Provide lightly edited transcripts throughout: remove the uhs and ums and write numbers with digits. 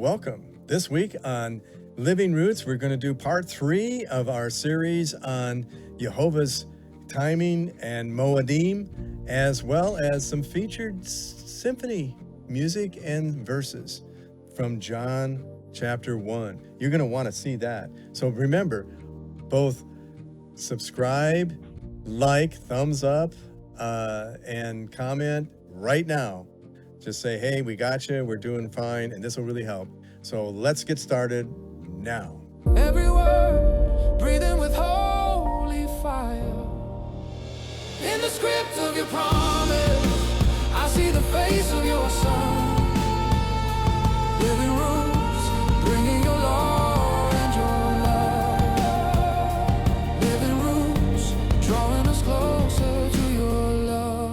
welcome. This week on Living Roots, we're going to do part 3 of our series on YeHoVaH's timing and Moadim, as well as some featured symphony music and verses from John chapter 1. You're going to want to see that. So remember, both subscribe, like, thumbs up, and comment right now. Just say, hey, we got you, we're doing fine, and this will really help. So let's get started now. Every word, breathing with holy fire. In the script of your promise, I see the face of your son. Living roots, bringing your law and your love. Living roots, drawing us closer to your love.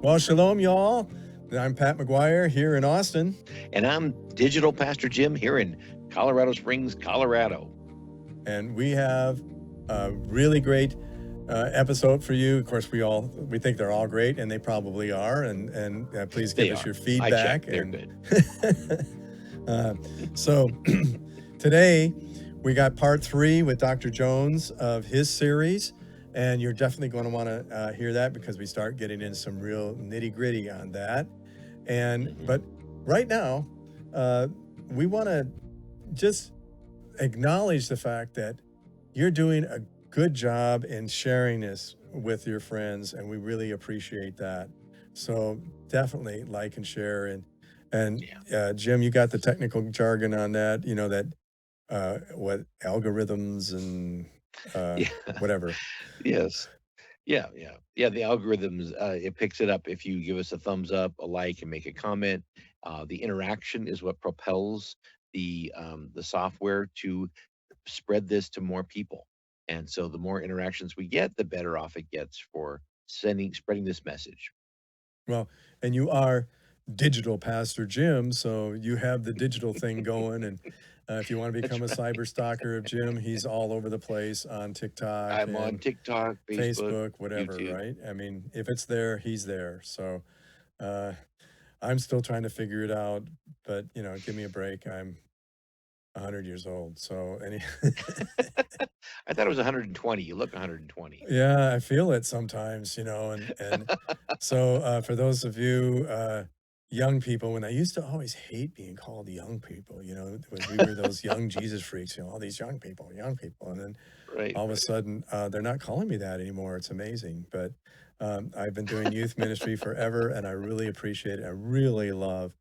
Well, shalom, y'all. I'm Pat McGuire here in Austin. And I'm Digital Pastor Jim here in Colorado Springs, Colorado. And we have a really great episode for you. Of course, we think they're all great, and they probably are. And please give us your feedback. They're good. So today we got part 3 with Dr. Jones of his series. And you're definitely going to want to hear that because we start getting into some real nitty gritty on that. But right now, we want to just acknowledge the fact that you're doing a good job in sharing this with your friends, and we really appreciate that. So definitely like and share. And Jim, you got the technical jargon on that, you know, that what algorithms and whatever. Yes. Yeah. The algorithms, it picks it up if you give us a thumbs up, a like, and make a comment. The interaction is what propels the software to spread this to more people. And so the more interactions we get, the better off it gets for spreading this message. Well, and you are Digital Pastor Jim, so you have the digital thing going. And if you want to become a cyber stalker of Jim, he's all over the place on TikTok. I'm on TikTok, Facebook, whatever, YouTube. Right? I mean, if it's there, he's there. So I'm still trying to figure it out, but, you know, give me a break. I'm 100 years old. So I thought it was 120. You look 120. Yeah, I feel it sometimes, you know, and so for those of you young people, when I used to always hate being called young people, you know, we were those young Jesus freaks, you know, all these young people, and then all of a sudden they're not calling me that anymore. It's amazing. But I've been doing youth ministry forever, and I really appreciate it. I really love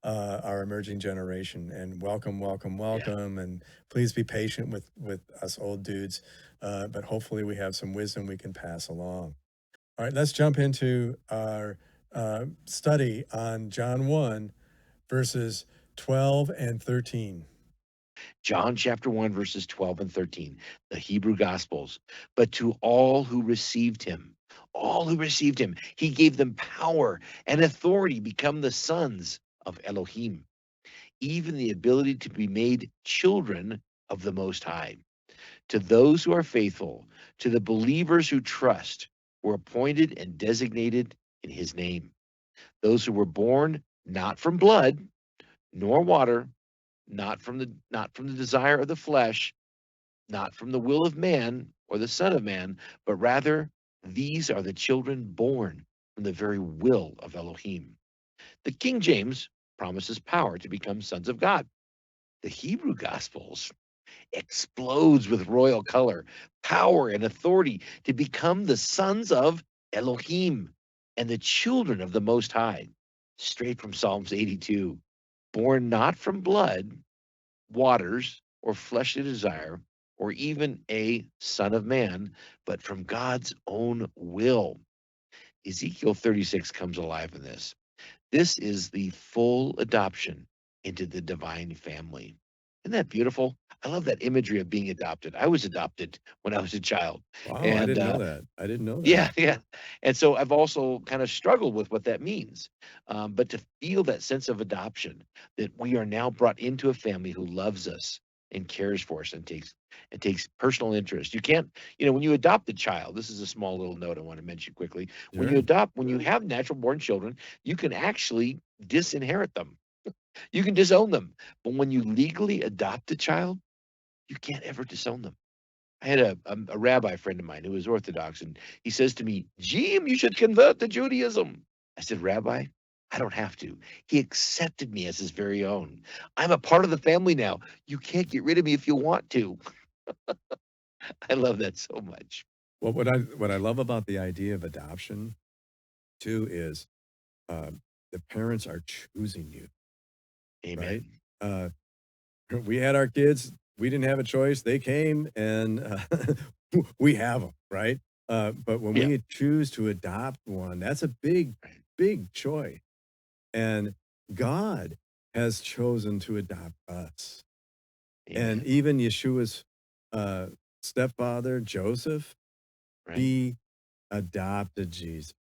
our emerging generation, and welcome. And please be patient with us old dudes, but hopefully we have some wisdom we can pass along. All right, let's jump into our study on John 1, verses 12 and 13. John chapter 1, verses 12 and 13, the Hebrew Gospels. But to all who received him, he gave them power and authority to become the sons of Elohim, even the ability to be made children of the Most High. To those who are faithful, to the believers who trust, were appointed and designated in his name. Those who were born not from blood, nor water, not from the desire of the flesh, not from the will of man or the Son of Man, but rather these are the children born from the very will of Elohim. The King James promises power to become sons of God. The Hebrew Gospels explodes with royal color, power, and authority to become the sons of Elohim and the children of the Most High. Straight from Psalms 82, born not from blood, waters, or fleshly desire, or even a son of man, but from God's own will. Ezekiel 36 comes alive in this. This is the full adoption into the divine family. Isn't that beautiful? I love that imagery of being adopted. I was adopted when I was a child. Wow, And, I didn't know that. Yeah. And so I've also kind of struggled with what that means. But to feel that sense of adoption, that we are now brought into a family who loves us, and cares for us and takes personal interest. You can't, when you adopt a child, this is a small little note I want to mention quickly. When you Sure. when you have natural born children, you can actually disinherit them. You can disown them. But when you legally adopt a child, you can't ever disown them. I had a rabbi friend of mine who was Orthodox, and he says to me, Jim, you should convert to Judaism. I said, Rabbi, I don't have to. He accepted me as his very own. I'm a part of the family now. You can't get rid of me if you want to. I love that so much. Well, what I love about the idea of adoption too is the parents are choosing you, right? Amen. Uh, we had our kids. We didn't have a choice. They came, and we have them, right? But when Yeah. we choose to adopt one, that's a big, Right. big choice. And God has chosen to adopt us. And Amen. even Yeshua's uh, stepfather, Joseph, Right. he adopted Jesus.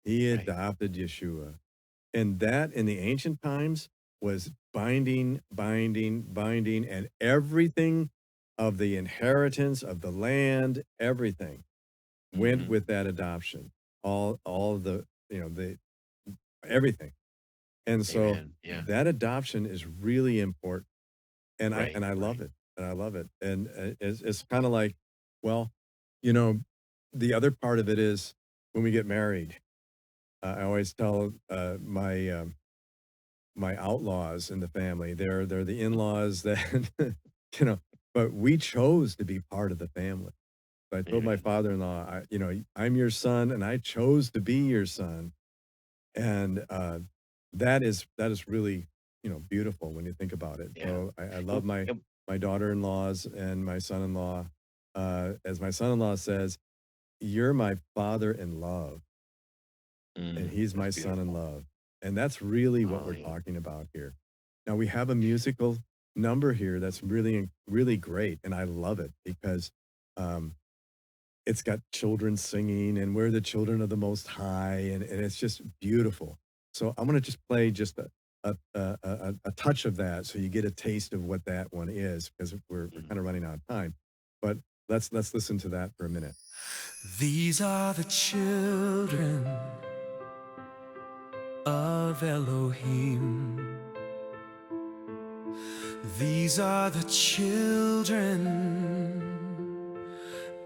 He Right. adopted Yeshua. And that in the ancient times was binding, binding, binding, and everything of the inheritance of the land, everything went Mhm. with that adoption. All of the, the everything. And so Amen. Yeah. that adoption is really important. And I Right. and I love Right. it. And I love it. And it's kind of like, well, you know, the other part of it is when we get married. I always tell my outlaws in the family. They're the in-laws that you know, but we chose to be part of the family. So I told my Amen. father-in-law, I'm your son, and I chose to be your son. And that is really, beautiful when you think about it. Yeah. So I love Well, my daughter-in-laws and my son-in-law. As my son-in-law says, "You're my father in love, and he's that's my son in beautiful. love." And that's really what Oh, we're yeah. talking about here. Now we have a musical number here that's really, really great, and I love it because um, it's got children singing, and we're the children of the Most High, and it's just beautiful. So I'm gonna just play just a touch of that, so you get a taste of what that one is, because we're Mhm. kind of running out of time. But let's listen to that for a minute. These are the children of Elohim. These are the children,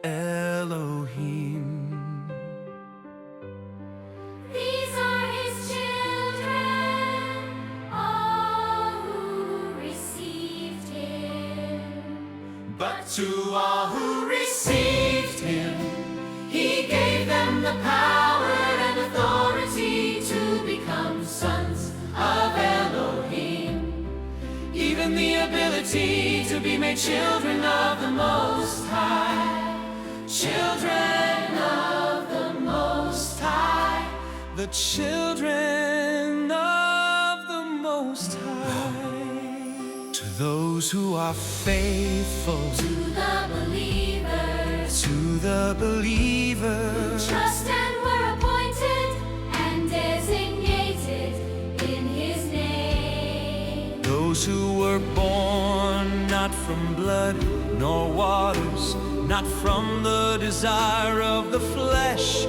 Elohim. These are his children, all who received him. But to all who received him, he gave them the power and authority to become sons of Elohim. Even the ability to be made children of the Most High. Children of the Most High. The children of the Most High. To those who are faithful, To the believers, to the believers, trust and were appointed and designated in his name. those who were born not from blood nor waters, not from the desire of the flesh,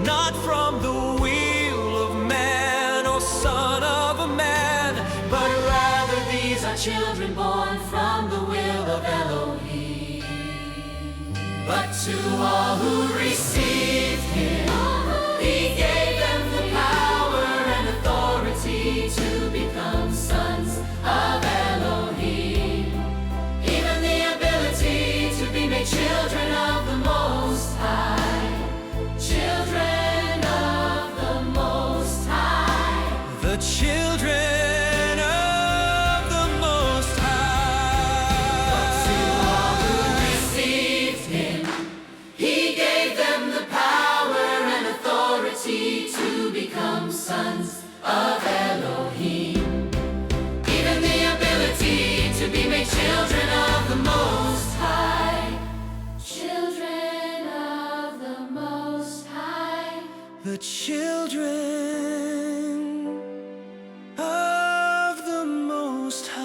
not from the will of man or son of a man, But rather these are children born from the will of Elohim. But to all who received him, he gave them the power and authority to become sons of Elohim. Even the ability to be made children of the Most High. Children of the Most High. the children of the Most To all who High. received him, he gave them the power and authority to become sons of Elohim. Even the ability to be made children of the Most High. Children of the Most High. The children of the Most High.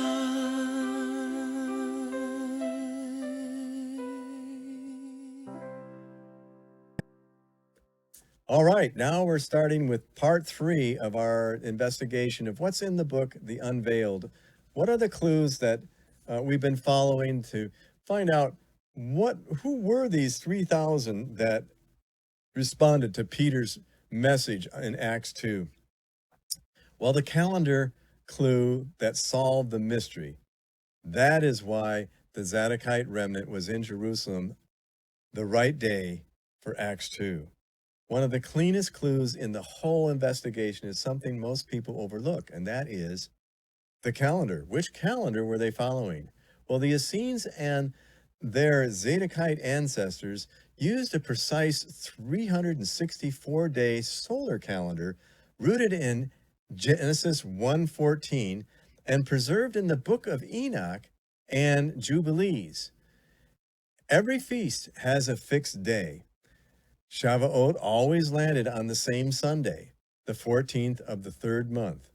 All right, now we're starting with part 3 of our investigation of what's in the book, The Unveiled. What are the clues that we've been following to find out who were these 3,000 that responded to Peter's message in Acts 2? Well, the calendar clue that solved the mystery. That is why the Zadokite remnant was in Jerusalem the right day for Acts 2. One of the cleanest clues in the whole investigation is something most people overlook, and that is the calendar. Which calendar were they following? Well, the Essenes and their Zadokite ancestors used a precise 364-day solar calendar rooted in Genesis 1:14 and preserved in the book of Enoch and Jubilees. Every feast has a fixed day. Shavuot always landed on the same Sunday, the 14th of the 3rd month.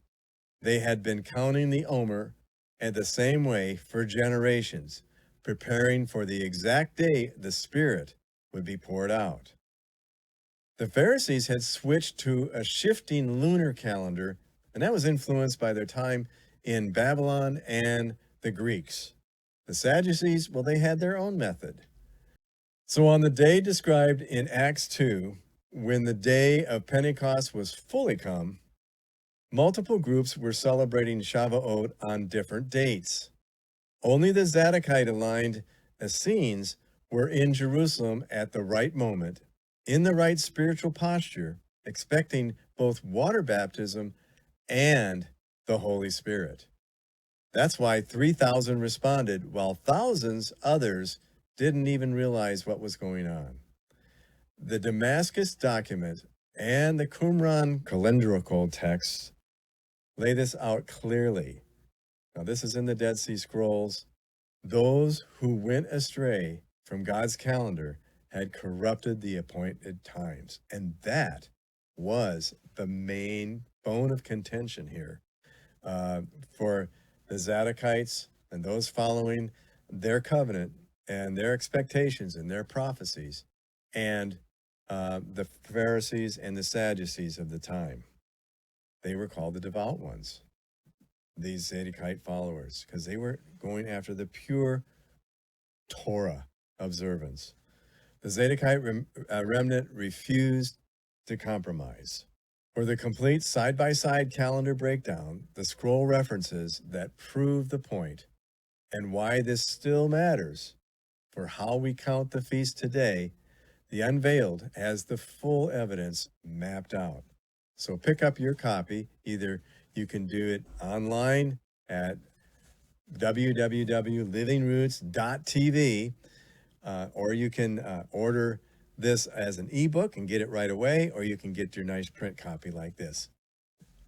They had been counting the Omer in the same way for generations, preparing for the exact day the Spirit would be poured out. The Pharisees had switched to a shifting lunar calendar, and that was influenced by their time in Babylon and the Greeks. The Sadducees, well, they had their own method. So on the day described in Acts 2, when the day of Pentecost was fully come, multiple groups were celebrating Shavuot on different dates. Only the Zadokite-aligned Essenes were in Jerusalem at the right moment, in the right spiritual posture, expecting both water baptism and the Holy Spirit. That's why 3,000 responded, while thousands others didn't even realize what was going on. The Damascus document and the Qumran calendrical texts lay this out clearly. Now, this is in the Dead Sea Scrolls. Those who went astray from God's calendar had corrupted the appointed times. And that was the main bone of contention here for the Zadokites and those following their covenant and their expectations and their prophecies, and the Pharisees and the Sadducees of the time. They were called the devout ones, these Zadokite followers, because they were going after the pure Torah observance. The Zadokite remnant refused to compromise. For the complete side-by-side calendar breakdown, the scroll references that prove the point and why this still matters for how we count the feast today, the Unveiled has the full evidence mapped out. So pick up your copy. Either you can do it online at www.livingroots.tv, or you can order this as an ebook and get it right away, or you can get your nice print copy like this.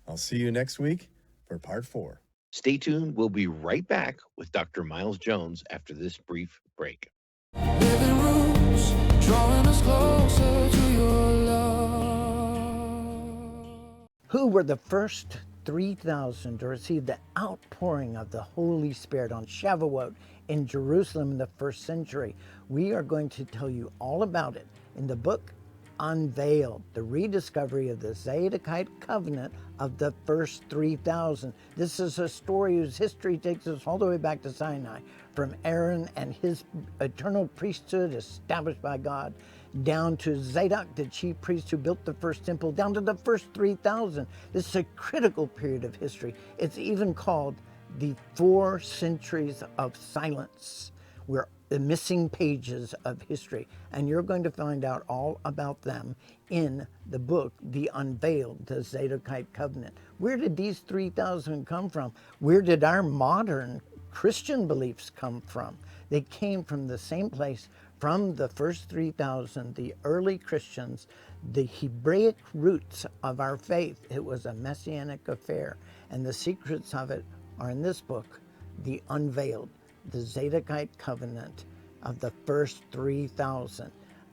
I'll see you next week for part 4. Stay tuned. We'll be right back with Dr. Miles Jones after this brief break. Living roots, drawing us closer to your love. Who were the first 3,000 to receive the outpouring of the Holy Spirit on Shavuot in Jerusalem in the 1st century? We are going to tell you all about it in the book Unveiled, the rediscovery of the Zadokite covenant of the first 3,000. This is a story whose history takes us all the way back to Sinai, from Aaron and his eternal priesthood established by God, down to Zadok, the chief priest who built the first temple, down to the first 3,000. This is a critical period of history. It's even called the 4 centuries of silence. We're the missing pages of history, and you're going to find out all about them in the book, The Unveiled, the Zadokite Covenant. Where did these 3,000 come from? Where did our modern Christian beliefs come from? They came from the same place, from the first 3,000, the early Christians, the Hebraic roots of our faith. It was a messianic affair, and the secrets of it are in this book, The Unveiled, the Zadokite covenant of the first 3,000.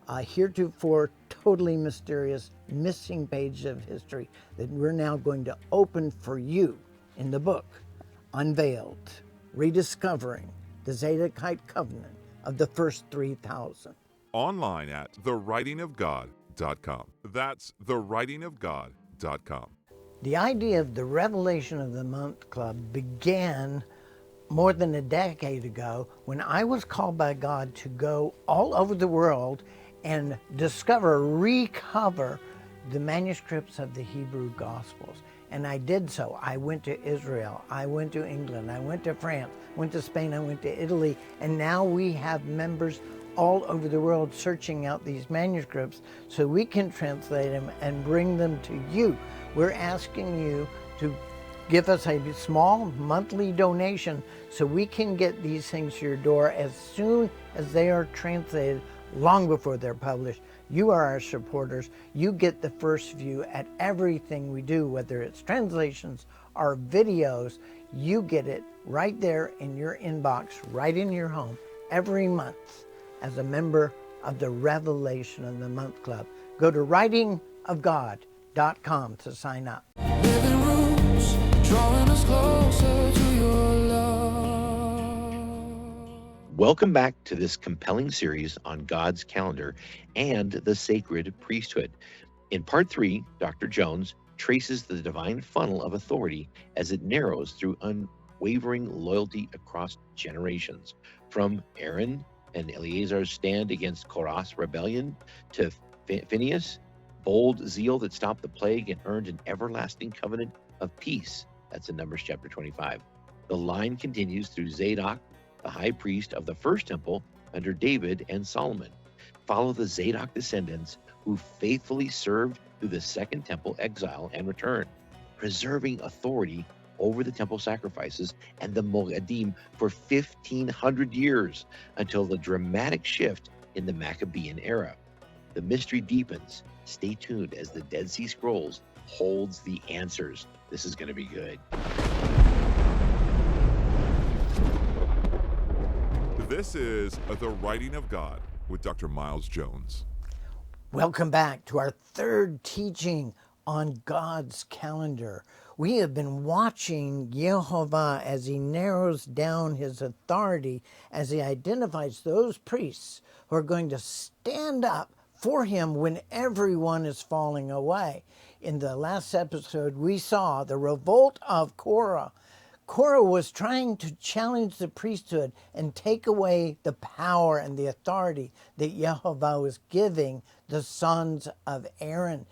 Heretofore totally mysterious, missing page of history that we're now going to open for you in the book, Unveiled, rediscovering the Zadokite covenant of the first 3,000. Online at thewritingofgod.com. thewritingofgod.com. That's thewritingofgod.com. The idea of the Revelation of the Month Club began more than a decade ago when I was called by God to go all over the world and recover the manuscripts of the Hebrew Gospels. And I did so. I went to Israel, I went to England, I went to France, went to Spain, I went to Italy, and now we have members all over the world searching out these manuscripts so we can translate them and bring them to you. We're asking you to give us a small monthly donation so we can get these things to your door as soon as they are translated, long before they're published. You are our supporters. You get the first view at everything we do, whether it's translations or videos. You get it right there in your inbox, right in your home, every month as a member of the Revelation of the Month Club. Go to writingofgod.com to sign up. Living roots, drawing us closer to your love. Welcome back to this compelling series on God's calendar and the sacred priesthood. In part 3, Dr. Jones traces the divine funnel of authority as it narrows through unwavering loyalty across generations, from Aaron and Eleazar's stand against Korah's rebellion to Phinehas' bold zeal that stopped the plague and earned an everlasting covenant of peace. That's in Numbers chapter 25. The line continues through Zadok, the high priest of the first temple under David and Solomon. Follow the Zadok descendants who faithfully served through the second temple exile and return, preserving authority over the temple sacrifices and the Moadim for 1,500 years until the dramatic shift in the Maccabean era. The mystery deepens. Stay tuned as the Dead Sea Scrolls holds the answers. This is going to be good. This is The Writing of God with Dr. Miles Jones. Welcome back to our third teaching on God's calendar. We have been watching YeHoVaH as he narrows down his authority, as he identifies those priests who are going to stand up for him when everyone is falling away. In the last episode, we saw the revolt of Korah. Korah was trying to challenge the priesthood and take away the power and the authority that YeHoVaH was giving the sons of Aaron.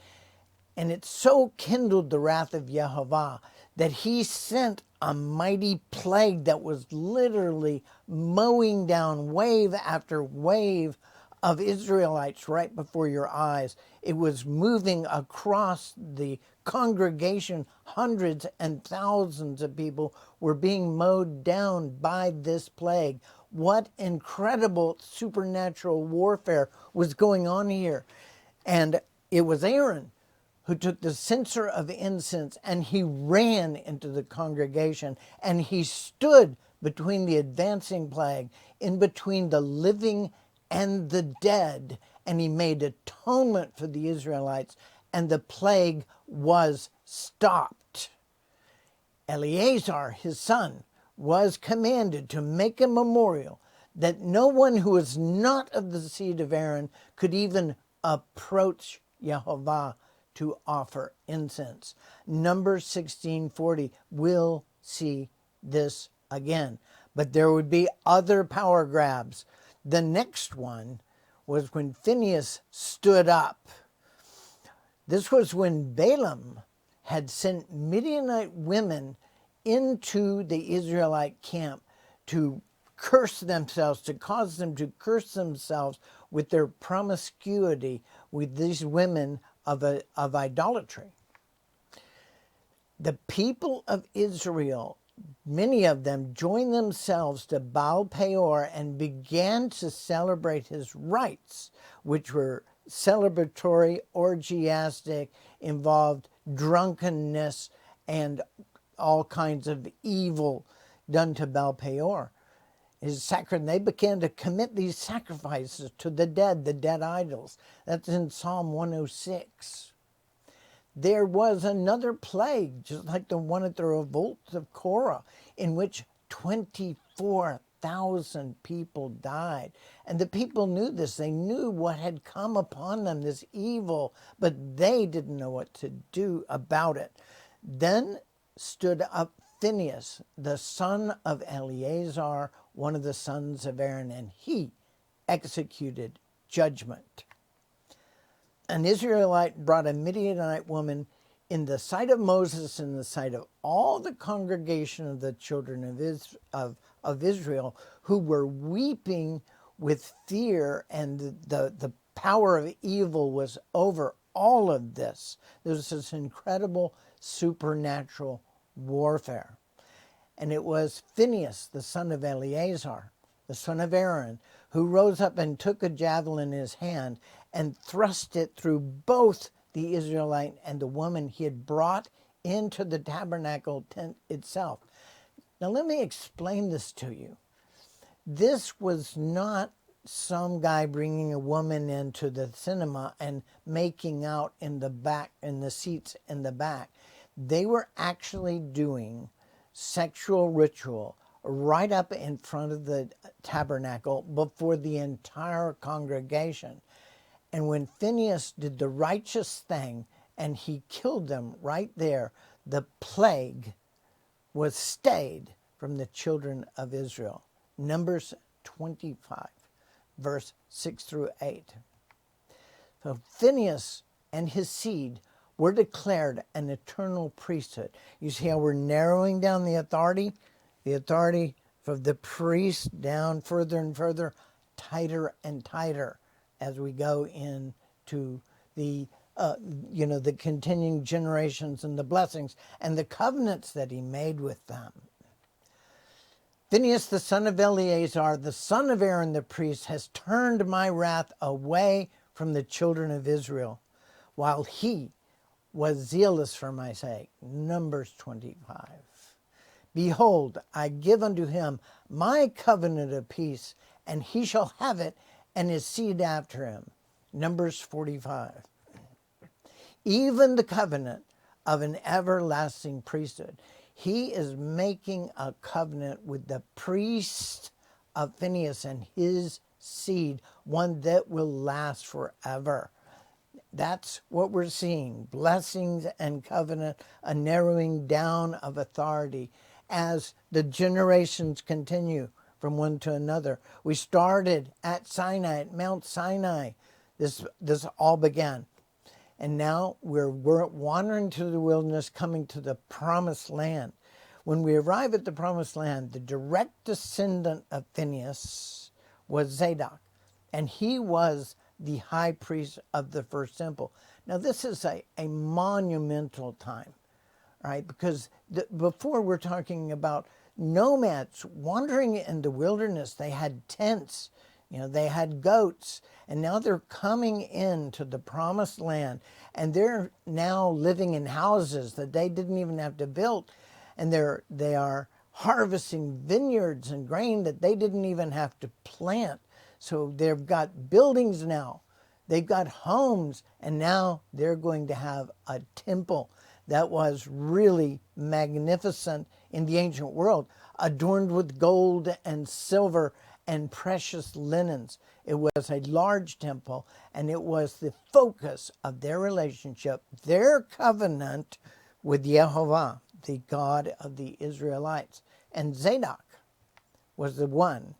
And it so kindled the wrath of YeHoVaH that he sent a mighty plague that was literally mowing down wave after wave of Israelites right before your eyes. It was moving across the congregation. Hundreds and thousands of people were being mowed down by this plague. What incredible supernatural warfare was going on here. And it was Aaron who took the censer of incense and he ran into the congregation and he stood between the advancing plague, in between the living and the dead, and he made atonement for the Israelites, and the plague was stopped. Eleazar, his son, was commanded to make a memorial that no one who was not of the seed of Aaron could even approach YeHoVaH to offer incense. Numbers 16:40 will see this again. But there would be other power grabs. The next one was when Phinehas stood up. This was when Balaam had sent Midianite women into the Israelite camp to curse themselves, to cause them to curse themselves with their promiscuity with these women of idolatry. The people of Israel, many of them, joined themselves to Baal Peor and began to celebrate his rites, which were celebratory, orgiastic, involved drunkenness and all kinds of evil done to Baal Peor. They began to commit these sacrifices to the dead idols. That's in Psalm 106. There was another plague, just like the one at the revolt of Korah, in which 24 3,000 people died. And the people knew this. They knew what had come upon them, this evil, but they didn't know what to do about it. Then stood up Phinehas, the son of Eleazar, one of the sons of Aaron, and he executed judgment. An Israelite brought a Midianite woman in the sight of Moses, in the sight of all the congregation of the children of Israel, who were weeping with fear, and the power of evil was over all of this. There was this incredible supernatural warfare. And it was Phinehas, the son of Eleazar, the son of Aaron, who rose up and took a javelin in his hand and thrust it through both the Israelite and the woman he had brought into the tabernacle tent itself. Now let me explain this to you. This was not some guy bringing a woman into the cinema and making out in the back, in the seats in the back. They were actually doing sexual ritual right up in front of the tabernacle before the entire congregation. And when Phinehas did the righteous thing and he killed them right there, the plague was stayed from the children of Israel. Numbers 25, verse 6 through 8. So Phinehas and his seed were declared an eternal priesthood. You see how we're narrowing down the authority? The authority from the priest down further and further, tighter and tighter, as we go into the the continuing generations and the blessings and the covenants that he made with them. Phinehas, the son of Eleazar, the son of Aaron the priest, has turned my wrath away from the children of Israel, while he was zealous for my sake. Numbers 25. Behold, I give unto him my covenant of peace, and he shall have it, and his seed after him. Numbers 45. Even the covenant of an everlasting priesthood. He is making a covenant with the priest of Phinehas and his seed, one that will last forever. That's what we're seeing. Blessings and covenant, a narrowing down of authority as the generations continue from one to another. We started at Sinai, at Mount Sinai. This all began. And now we're wandering through the wilderness, coming to the promised land. When we arrive at the promised land, the direct descendant of Phinehas was Zadok, and he was the high priest of the first temple. Now this is a monumental time, right? Because before we're talking about nomads wandering in the wilderness. They had tents, they had goats, and now they're coming into the promised land, and they're now living in houses that they didn't even have to build, and they are harvesting vineyards and grain that they didn't even have to plant. So they've got buildings now, they've got homes, and now they're going to have a temple that was really magnificent in the ancient world, adorned with gold and silver and precious linens. It was a large temple, and it was the focus of their relationship, their covenant with YeHoVaH, the God of the Israelites. And Zadok was the one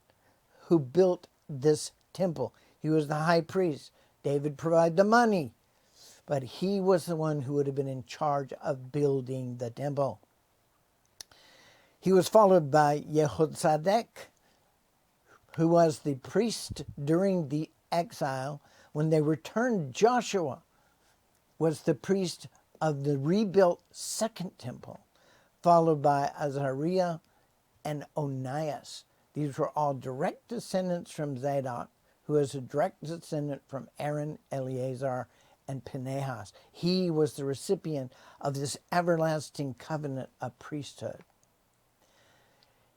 who built this temple. He was the high priest. David provided the money, but he was the one who would have been in charge of building the temple. He was followed by YeHoZadok, who was the priest during the exile. When they returned, Joshua was the priest of the rebuilt second temple, followed by Azariah and Onias. These were all direct descendants from Zadok, who is a direct descendant from Aaron, Eleazar, and Phinehas. He was the recipient of this everlasting covenant of priesthood.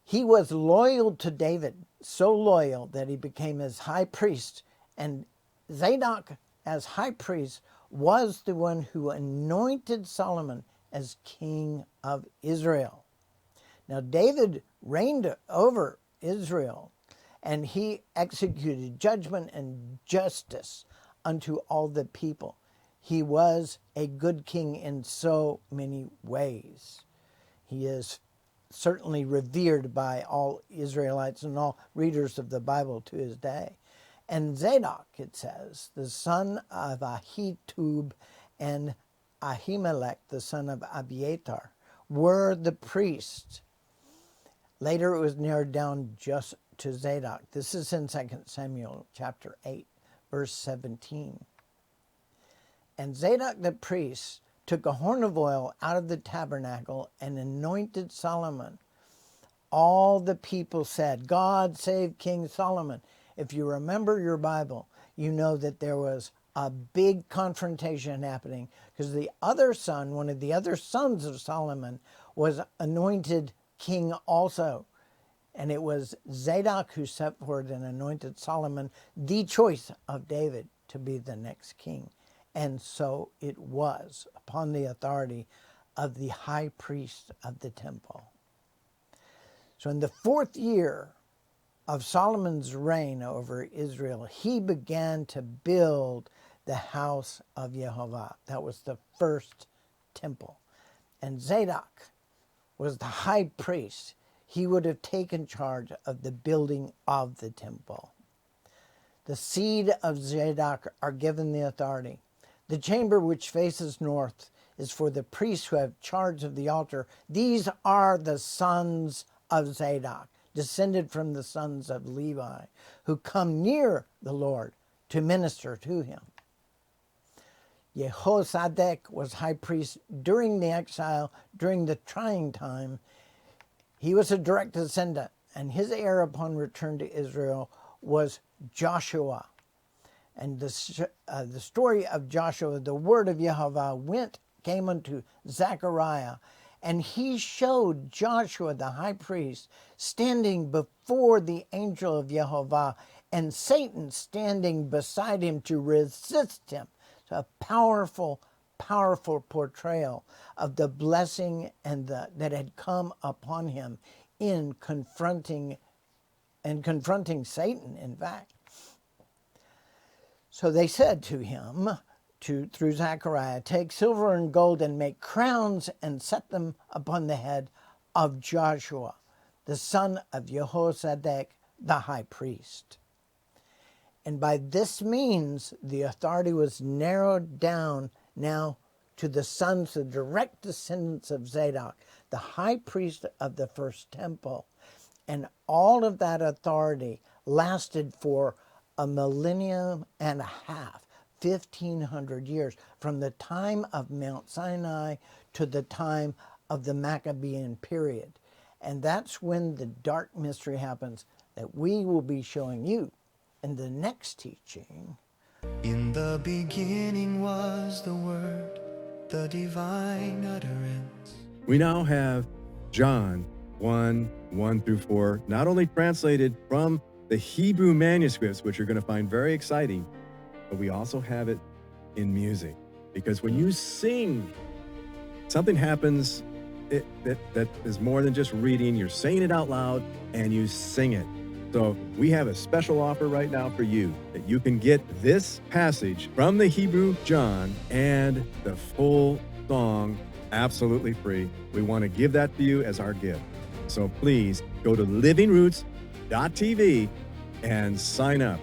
He was loyal to David, so loyal that he became his high priest. And Zadok, as high priest, was the one who anointed Solomon as king of Israel. Now, David reigned over Israel, and he executed judgment and justice unto all the people. He was a good king in so many ways. He is certainly revered by all Israelites and all readers of the Bible to his day. And Zadok, it says, the son of Ahitub, and Ahimelech, the son of Abiathar, were the priests. Later it was narrowed down just to Zadok. This is in 2 Samuel chapter 8, verse 17. And Zadok the priest took a horn of oil out of the tabernacle and anointed Solomon. All the people said, God save King Solomon. If you remember your Bible, you know that there was a big confrontation happening because the other son, one of the other sons of Solomon, was anointed king also. And it was Zadok who set forward and anointed Solomon, the choice of David, to be the next king. And so it was, upon the authority of the high priest of the temple. So in the 4th year of Solomon's reign over Israel, he began to build the house of YeHoVaH. That was the first temple. And Zadok was the high priest. He would have taken charge of the building of the temple. The seed of Zadok are given the authority. The chamber which faces north is for the priests who have charge of the altar. These are the sons of Zadok, descended from the sons of Levi, who come near the Lord to minister to him. YeHoZadak was high priest during the exile, during the trying time. He was a direct descendant, and his heir upon return to Israel was Joshua. And the story of Joshua, the word of YeHoVaH came unto Zechariah, and he showed Joshua the high priest standing before the angel of YeHoVaH, and Satan standing beside him to resist him. So a powerful, powerful portrayal of the blessing and that had come upon him in confronting Satan, in fact. So they said to him, through Zechariah, take silver and gold and make crowns and set them upon the head of Joshua, the son of YeHoZadak, the high priest. And by this means, the authority was narrowed down now to the sons, the direct descendants of Zadok, the high priest of the first temple. And all of that authority lasted for a millennium and a half, 1,500 years, from the time of Mount Sinai to the time of the Maccabean period. And that's when the dark mystery happens that we will be showing you in the next teaching. In the beginning was the Word, the divine utterance. We now have John 1:1-4, not only translated from the Hebrew manuscripts, which you're going to find very exciting, but we also have it in music. Because when you sing, something happens that is more than just reading. You're saying it out loud and you sing it. So we have a special offer right now for you that you can get this passage from the Hebrew John and the full song absolutely free. We want to give that to you as our gift. So please go to livingroots.tv and sign up.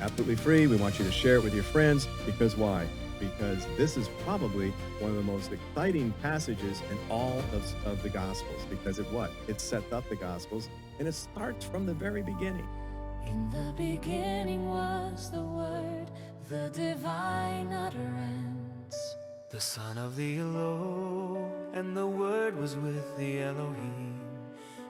Absolutely free. We want you to share it with your friends. Because why? Because this is probably one of the most exciting passages in all of the Gospels. Because it sets up the Gospels, and it starts from the very beginning. In the beginning was the Word, the divine utterance. The Son of the Elohim, and the Word was with the Elohim.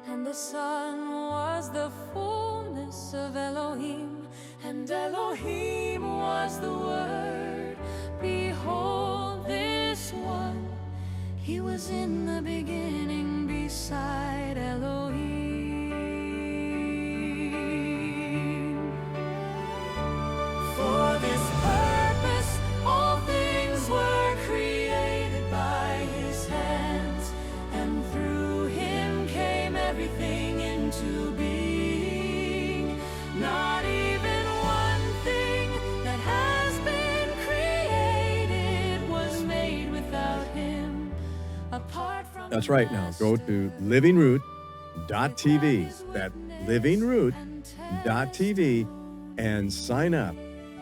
And the Son was the fullness of Elohim, and Elohim was the Word. Behold this one, he was in the beginning beside Elohim. For this purpose all things were created by his hands, and through him came everything into being. That's right. Now go to livingroot.tv. That's livingroot.tv and sign up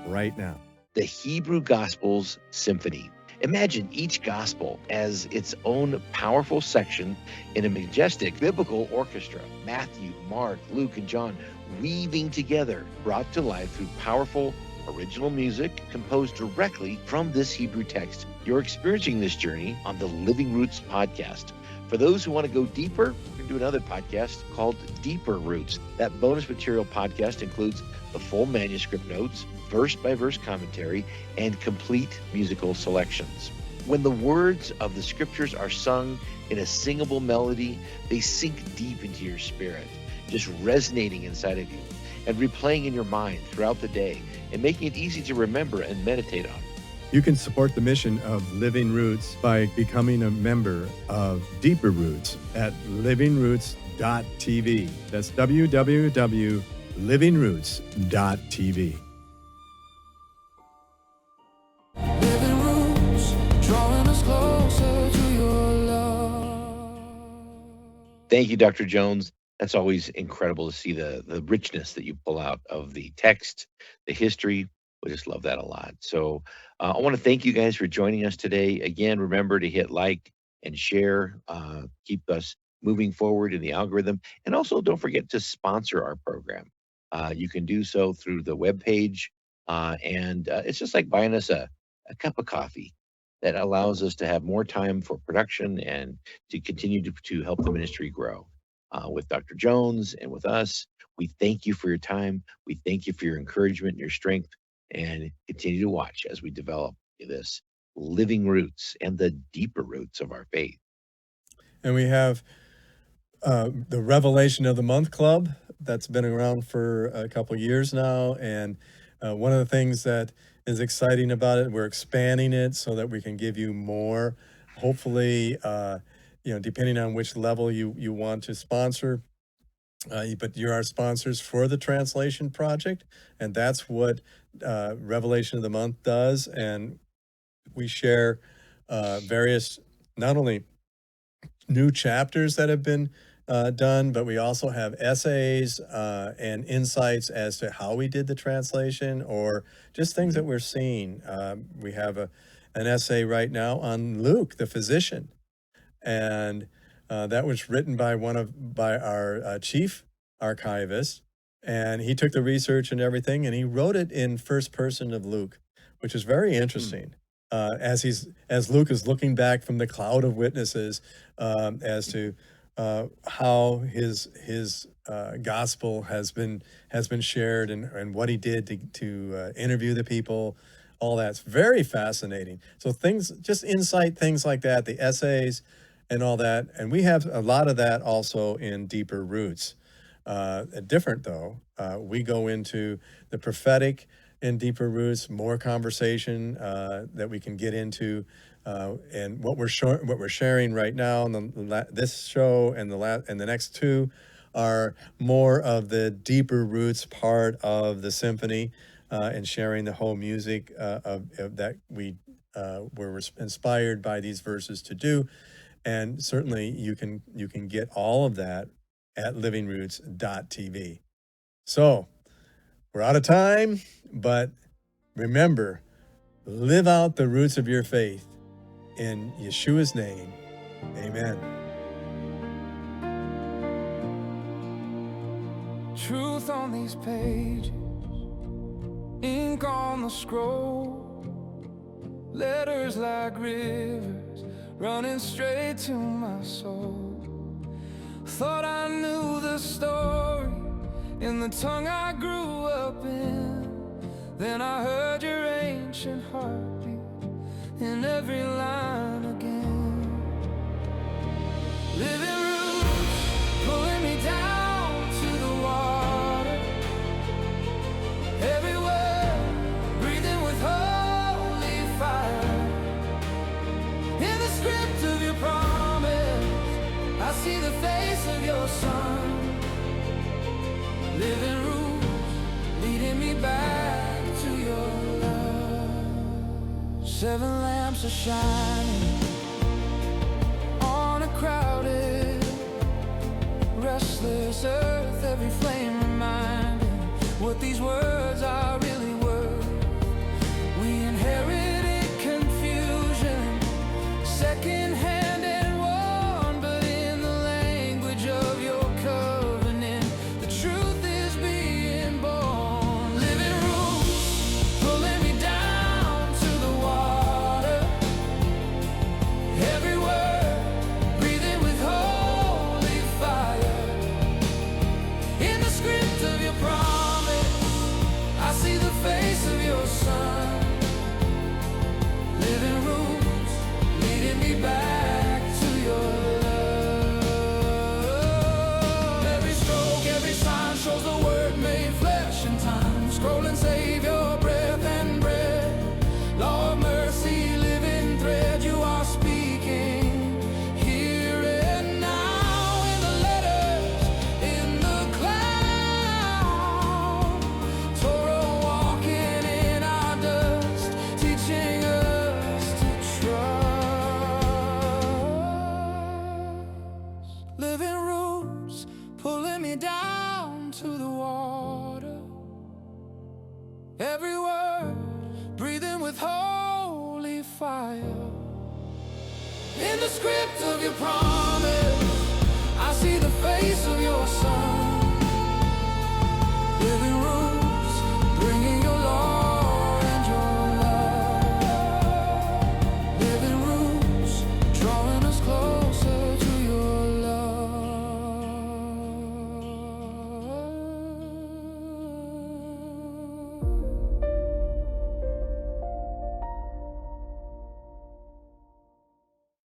right now. The Hebrew Gospels Symphony. Imagine each gospel as its own powerful section in a majestic biblical orchestra. Matthew, Mark, Luke, and John weaving together, brought to life through powerful original music composed directly from this Hebrew text. You're experiencing this journey on the Living Roots podcast. For those who want to go deeper, we're going to do another podcast called Deeper Roots. That bonus material podcast includes the full manuscript notes, verse-by-verse commentary, and complete musical selections. When the words of the scriptures are sung in a singable melody, they sink deep into your spirit, just resonating inside of you and replaying in your mind throughout the day and making it easy to remember and meditate on. You can support the mission of Living Roots by becoming a member of Deeper Roots at livingroots.tv. That's www.livingroots.tv. Living roots, drawing us closer to your love. Thank you, Dr. Jones. That's always incredible to see the richness that you pull out of the text, the history. We just love that a lot. So I want to thank you guys for joining us today. Again, remember to hit like and share, keep us moving forward in the algorithm. And also don't forget to sponsor our program. You can do so through the webpage. And it's just like buying us a cup of coffee that allows us to have more time for production and to continue to help the ministry grow. With Dr. Jones and with us, we thank you for your time. We thank you for your encouragement and your strength, and continue to watch as we develop this living roots and the deeper roots of our faith. And we have the Revelation of the Month Club that's been around for a couple of years now. And one of the things that is exciting about it, we're expanding it so that we can give you more. Hopefully, depending on which level you want to sponsor, but you're our sponsors for the translation project, and that's what Revelation of the Month does. And we share various, not only new chapters that have been done, but we also have essays and insights as to how we did the translation or just things that we're seeing. We have an essay right now on Luke, the physician. And that was written by our chief archivist, and he took the research and everything, and he wrote it in first person of Luke, which is very interesting. As Luke is looking back from the cloud of witnesses as to how his gospel has been shared and what he did to interview the people. All that's very fascinating. So just insight, things like that, the essays and all that. And we have a lot of that also in Deeper Roots. Different though, we go into the prophetic in Deeper Roots, more conversation that we can get into, and what we're sharing right now. And this show and the next two are more of the Deeper Roots part of the symphony, and sharing the whole music of that we were inspired by these verses to do. And certainly you can get all of that at livingroots.tv. So we're out of time, but remember, live out the roots of your faith in Yeshua's name. Amen. Truth on these pages, ink on the scroll, letters like rivers running straight to my soul. Thought I knew the story in the tongue I grew up in. Then I heard your ancient heartbeat in every line again. Living roots pulling me down to the water. Everywhere breathing with holy fire. In the script of your promise, I see the face of your son. Living roots leading me back to your love. 7 lamps are shining on a crowd. this earth, every flame reminding what these words are really worth. We inherited confusion, secondhand and worn, but in the language of your covenant, the truth is being born. Living roots pulling me down to the water. Every word breathing with holy fire. In the script of your promise, I see the face of your son. Living rooms leading me back to your love. Every stroke, every sign shows the word made flesh in time. Scrolling Savior, breath and bread. Law of mercy, living thread. You are speaking here and now. In the letters, in the cloud. Torah walking in our dust, teaching us to trust. Living roots pulling me down to the water. Every word breathing with holy fire. In the script of your promise, I see the face of your son.